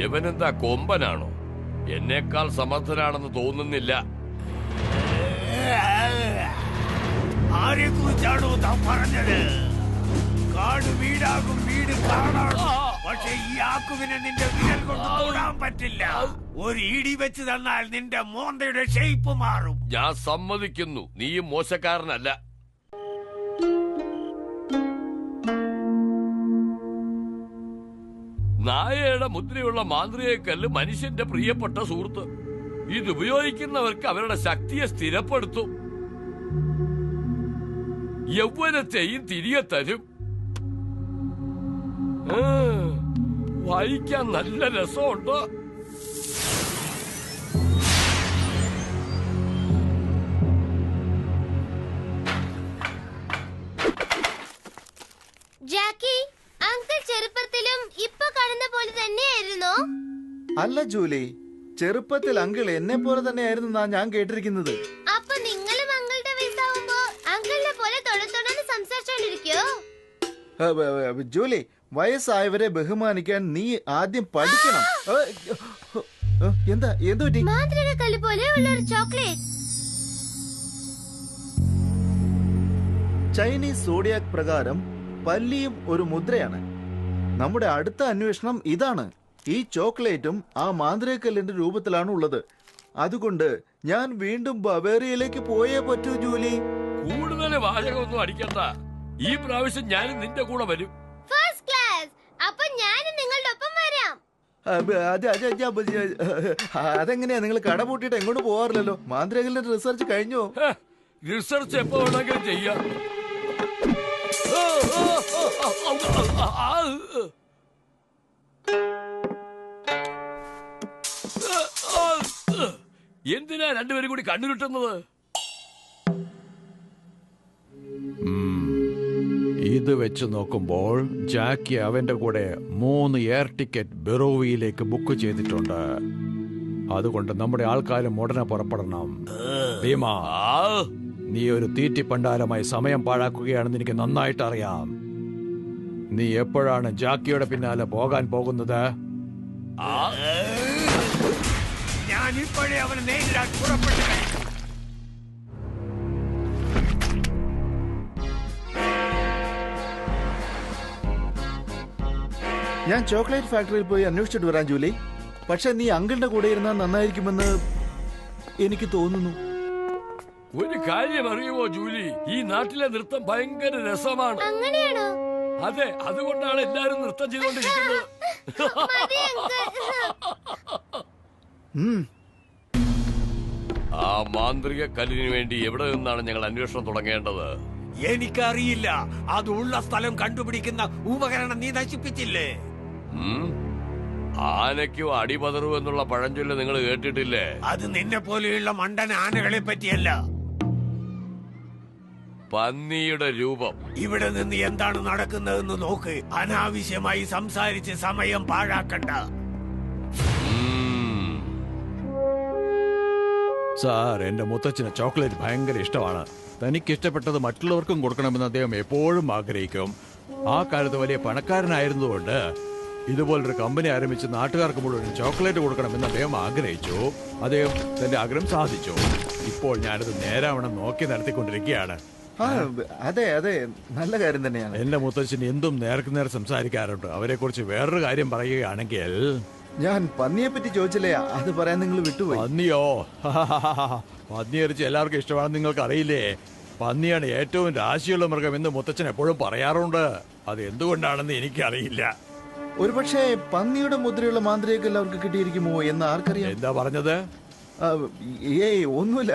ഇവനെന്താ കൊമ്പനാണോ? എന്നേക്കാൾ സമർത്ഥനാണെന്ന് തോന്നുന്നില്ല. ആരെ കുറിച്ചാണോ താൻ പറഞ്ഞത്? കാട് വീടാകും, വീട് കാണാണോ? പക്ഷെ ഈ ആക്കുവിനെ നിന്റെ വിരൽ കൊണ്ട് തൊടാൻ പറ്റില്ല. ഒരു ഇടി വെച്ച് തന്നാൽ നിന്റെ മോന്തയുടെ ഷേപ്പ് മാറും. ഞാൻ സമ്മതിക്കുന്നു, നീയും മോശക്കാരനല്ല. നായയുടെ മുദ്രയുള്ള മാന്ത്രികക്കല്ല് മനുഷ്യന്റെ പ്രിയപ്പെട്ട സുഹൃത്ത്. ഇത് ഉപയോഗിക്കുന്നവർക്ക് അവരുടെ ശക്തിയെ സ്ഥിരപ്പെടുത്തും, യൗവനത്തെയും തിരികെ തരും. വായിക്കാൻ നല്ല രസമുണ്ട്. ജാക്കി, അങ്കിൾ ചെറുപ്പത്തിലും ഇപ്പൊ കാണുന്ന പോലെ തന്നെയായിരുന്നോ? അല്ല ജൂലി, ചെറുപ്പത്തിൽ അങ്കിൾ എന്നെ പോലെ തന്നെയായിരുന്നു ഞാൻ കേട്ടിരിക്കുന്നത്. അപ്പൊ നിങ്ങളും അങ്കിളുടെ വയസ്സാവുമ്പോ അങ്കിളിനെ പോലെ തൊടത്തൊടന്ന് സംസാരിച്ചോണ്ടിരിക്കോ? ജൂലി, വയസ്സായവരെ ബഹുമാനിക്കാൻ നീ ആദ്യം പഠിക്കണം. എന്താ എന്തുപറ്റി? മാന്ത്രിക കല്ല് പോലെ ഉള്ള ഒരു ചോക്ലേറ്റ്. ചൈനീസ് സോഡിയാക് പ്രകാരം പല്ലിയും ഒരു മുദ്രയാണ്. നമ്മുടെ അടുത്ത അന്വേഷണം ഇതാണ്. ഈ ചോക്ലേറ്റും ആ മാന്ത്രികക്കല്ലിന്റെ രൂപത്തിലാണ് ഉള്ളത്. അതുകൊണ്ട് ഞാൻ വീണ്ടും ബവേറിയയിലേക്ക് പോയേ പറ്റൂ ജൂലി. കൂടുതൽ വാചകമൊന്നും അടിക്കണ്ട. ഈ പ്രാവശ്യം ഞാനും നിന്റെ കൂടെ വരും. First class. അപ്പൊ ഞാനും നിങ്ങളുടെ ഒപ്പം വരാം. അതെങ്ങനെയാ? നിങ്ങൾ കട പൂട്ടിയിട്ട് എങ്ങോട്ട് പോവാറില്ലല്ലോ. മാന്ത്രികക്കല്ലിന്റെ റിസർച്ച് കഴിഞ്ഞോ? റിസർച്ച് എപ്പോ വേണമെങ്കിലും ചെയ്യാം. എന്തിനാ രണ്ടുപേരും കൂടി കണ്ണുരുട്ടുന്നത്? ഇത് വെച്ച് നോക്കുമ്പോൾ ജാക്കി അവന്റെ കൂടെ 3 എയർ ടിക്കറ്റ് ബെറോവിയിലേക്ക് ബുക്ക് ചെയ്തിട്ടുണ്ട്. അതുകൊണ്ട് നമ്മുടെ ആൾക്കാരും ഉടനെ പുറപ്പെടണം. ഭീമാ, നീ ഒരു തീറ്റിപ്പണ്ടാരമായി സമയം പാഴാക്കുകയാണെന്ന് എനിക്ക് നന്നായിട്ട് അറിയാം. നീ എപ്പോഴാണ് ജാക്കിയുടെ പിന്നാലെ പോകാൻ പോകുന്നത്? ഞാനിപ്പോഴേ അവനെ നേരിടാൻ പുറപ്പെട്ടു കഴിഞ്ഞു. ഞാൻ ചോക്ലേറ്റ് ഫാക്ടറിയിൽ പോയി അന്വേഷിച്ചിട്ട് വരാം ജൂലി. പക്ഷെ നീ അങ്കിളിന്റെ കൂടെ ഇരുന്നാൽ നന്നായിരിക്കുമെന്ന് എനിക്ക് തോന്നുന്നു. ഒരു കാര്യം അറിയുമോ ജൂലി, ഈ നാട്ടിലെ നൃത്തം ഭയങ്കര രസമാണ്. അങ്ങനെയാണോ? അതെ, അതുകൊണ്ടാണ് എല്ലാരും നൃത്തം ചെയ്തുകൊണ്ടിരിക്കുന്നത്. ആ മാന്ത്രിക കല്ലിന് വേണ്ടി എവിടെ നിന്നാണ് ഞങ്ങൾ അന്വേഷണം തുടങ്ങേണ്ടത്? എനിക്കറിയില്ല. അത് ഉള്ള സ്ഥലം കണ്ടുപിടിക്കുന്ന ഉപകരണം നീ നശിപ്പിച്ചില്ലേ? ആനയ്ക്കും അടിപതറു എന്നുള്ള പഴഞ്ചൊല്ല് നിങ്ങൾ കേട്ടിട്ടില്ലേ? അത് നിന്നെ പോലെയുള്ള മണ്ടൻ ആനകളെ പറ്റിയല്ല. പന്നിയുടെ രൂപം. ഇവിടെ നിന്ന് എന്താണ് നടക്കുന്നതെന്ന് നോക്ക്. അനാവശ്യമായി സംസാരിച്ച് സമയം പാഴാക്കണ്ട. സാർ, എന്റെ മുത്തച്ഛന് ചോക്ലേറ്റ് ഭയങ്കര ഇഷ്ടമാണ്. തനിക്ക് ഇഷ്ടപ്പെട്ടത് മറ്റുള്ളവർക്കും കൊടുക്കണമെന്ന് അദ്ദേഹം എപ്പോഴും ആഗ്രഹിക്കും. ആ കാലത്ത് വലിയ പണക്കാരനായിരുന്നതുകൊണ്ട് ഇതുപോലൊരു കമ്പനി ആരംഭിച്ച് നാട്ടുകാർക്ക് മുഴുവൻ ചോക്ലേറ്റ് കൊടുക്കണമെന്ന് അദ്ദേഹം ആഗ്രഹിച്ചു. അദ്ദേഹം തന്റെ ആഗ്രഹം സാധിച്ചു. ഇപ്പോൾ ഞാനത് നേരാവണ്ണം നോക്കി നടത്തിക്കൊണ്ടിരിക്കുകയാണ്. അതെ അതെ, നല്ല കാര്യം തന്നെയാണ്. എന്റെ മുത്തച്ഛൻ എന്തും നേർക്ക് നേരെ സംസാരിക്കാറുണ്ട്. അവരെ കുറിച്ച് വേറൊരു കാര്യം പറയുകയാണെങ്കിൽ, ഞാൻ പന്നിയെ പറ്റി ചോദിച്ചില്ലേ, അത് പറയാൻ നിങ്ങൾ വിട്ടുപോയി. പന്നിയോ? പന്നിയിറച്ചി എല്ലാവർക്കും ഇഷ്ടമാണെന്ന് നിങ്ങൾക്ക് അറിയില്ലേ? പന്നിയാണ് ഏറ്റവും രാശിയുള്ള മൃഗം എന്ന് മുത്തച്ഛൻ എപ്പോഴും പറയാറുണ്ട്. അത് എന്തുകൊണ്ടാണെന്ന് എനിക്കറിയില്ല. ഒരുപക്ഷെ പന്നിയുടെ മുദ്രയുള്ള മാന്ത്രികക്കല്ല് അവർക്ക് കിട്ടിയിരിക്കുമോ എന്ന് ആർക്കറിയാം? എന്താ പറഞ്ഞത്? ഏയ് ഒന്നുമില്ല.